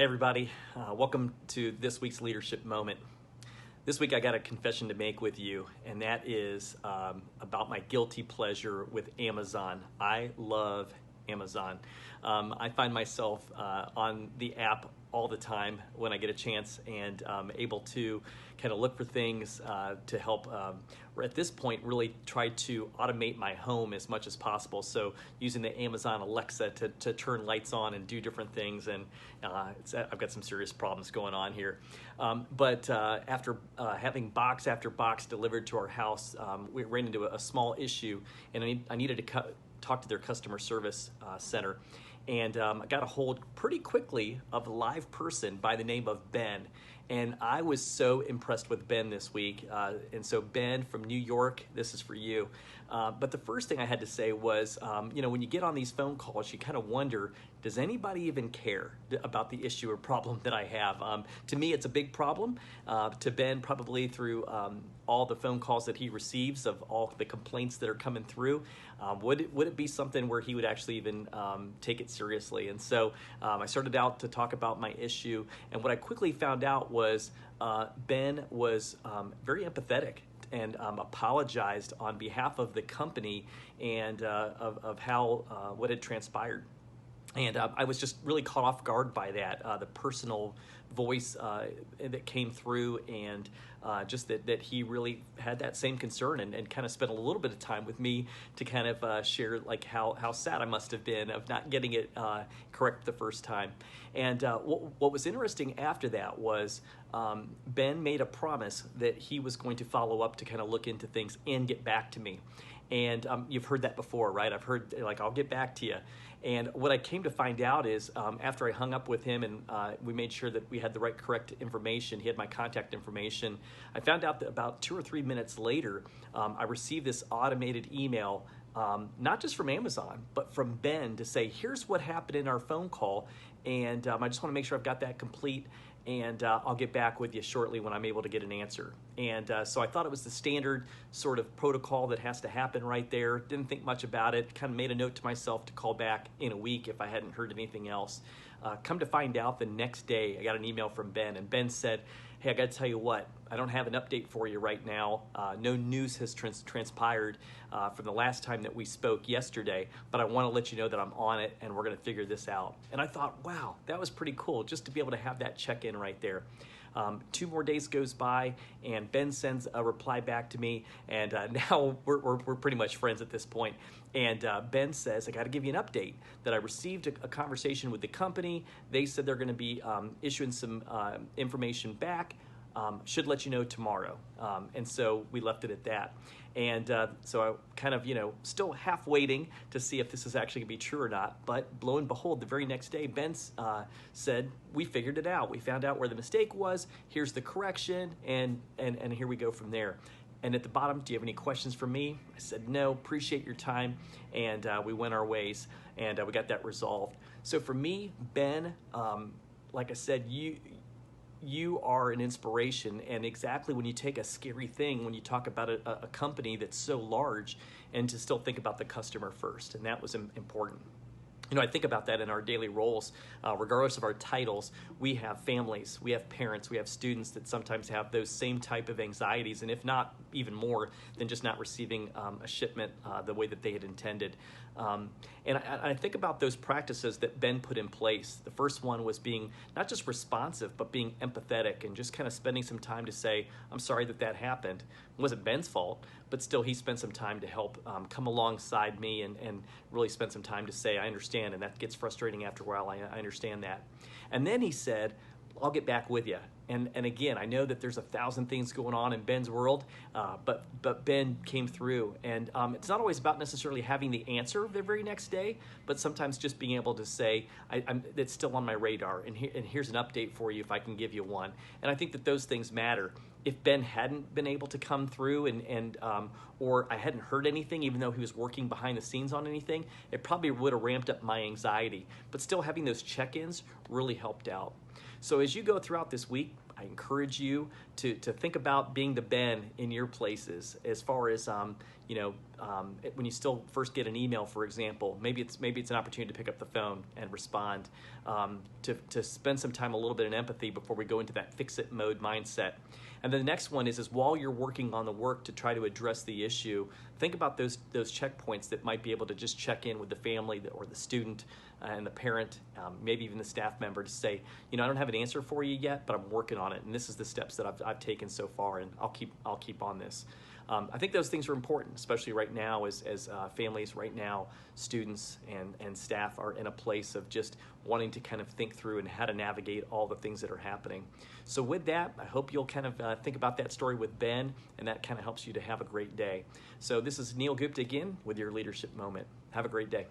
Hey everybody, welcome to this week's Leadership Moment. This week I got a confession to make with you, and that is about my guilty pleasure with Amazon. I love Amazon. I find myself on the app all the time when I get a chance, and able to kind of look for things to help, at this point, really try to automate my home as much as possible. So using the Amazon Alexa to turn lights on and do different things, and I've got some serious problems going on here. But after having box after box delivered to our house, we ran into a small issue, and I needed to talk to their customer service center. And I got a hold pretty quickly of a live person by the name of Ben. And I was so impressed with Ben this week. And so Ben from New York, this is for you. But the first thing I had to say was, when you get on these phone calls, you kind of wonder, does anybody even care about the issue or problem that I have? To me, it's a big problem. To Ben, probably through all the phone calls that he receives of all the complaints that are coming through, would it be something where he would actually even take it seriously? And so I started out to talk about my issue, and what I quickly found out was Ben was very empathetic and apologized on behalf of the company and of how what had transpired. And I was just really caught off guard by that, the personal voice that came through, and just that he really had that same concern, and kind of spent a little bit of time with me to kind of share like how sad I must have been of not getting it correct the first time. And what was interesting after that was Ben made a promise that he was going to follow up to kind of look into things and get back to me. And you've heard that before, right? I've heard, like, I'll get back to you. And what I came to find out is after I hung up with him and we made sure that we had the correct information, he had my contact information, I found out that about 2 or 3 minutes later, I received this automated email, not just from Amazon, but from Ben to say, here's what happened in our phone call, and I just want to make sure I've got that complete, and I'll get back with you shortly when I'm able to get an answer. And so I thought it was the standard sort of protocol that has to happen right there. Didn't think much about it. Kind of made a note to myself to call back in a week if I hadn't heard anything else. Come to find out, the next day I got an email from Ben, and Ben said, hey, I got to tell you what, I don't have an update for you right now. No news has transpired from the last time that we spoke yesterday, but I want to let you know that I'm on it and we're going to figure this out. And I thought, wow, that was pretty cool just to be able to have that check-in right there. 2 more days goes by, and Ben sends a reply back to me, and now we're pretty much friends at this point. And Ben says, I got to give you an update that I received a conversation with the company. They said they're going to be issuing some information back. Should let you know tomorrow. And so we left it at that. And so I kind of, still half waiting to see if this is actually going to be true or not. But lo and behold, the very next day, Ben said, we figured it out. We found out where the mistake was. Here's the correction. And here we go from there. And at the bottom, do you have any questions for me? I said, no, appreciate your time. And we went our ways, and we got that resolved. So for me, Ben, like I said, you are an inspiration, and exactly when you take a scary thing, when you talk about a company that's so large, and to still think about the customer first, and that was important. I think about that in our daily roles. Regardless of our titles, we have families, we have parents, we have students that sometimes have those same type of anxieties, and if not even more than just not receiving a shipment the way that they had intended. And I think about those practices that Ben put in place. The first one was being not just responsive, but being empathetic, and just kind of spending some time to say, I'm sorry that happened. It wasn't Ben's fault, but still he spent some time to help come alongside me and really spend some time to say, I understand, and that gets frustrating after a while, I understand that. And then he said, I'll get back with you. And again, I know that there's 1,000 things going on in Ben's world, but Ben came through. And it's not always about necessarily having the answer the very next day, but sometimes just being able to say, it's still on my radar, and here's an update for you if I can give you one. And I think that those things matter. If Ben hadn't been able to come through or I hadn't heard anything, even though he was working behind the scenes on anything, it probably would have ramped up my anxiety. But still having those check-ins really helped out. So as you go throughout this week, I encourage you to think about being the Ben in your places as far as, when you still first get an email, for example, maybe it's an opportunity to pick up the phone and respond, to spend some time, a little bit in empathy before we go into that fix-it mode mindset. And then the next one is while you're working on the work to try to address the issue, think about those checkpoints that might be able to just check in with the family or the student and the parent, maybe even the staff member, to say, I don't have an answer for you yet, but I'm working on it, and this is the steps that I've taken so far, and I'll keep on this. I think those things are important, especially right now as families, right now, students and staff are in a place of just wanting to kind of think through and how to navigate all the things that are happening. So with that, I hope you'll kind of think about that story with Ben, and that kind of helps you to have a great day. So this is Neil Gupta again with your Leadership Moment. Have a great day.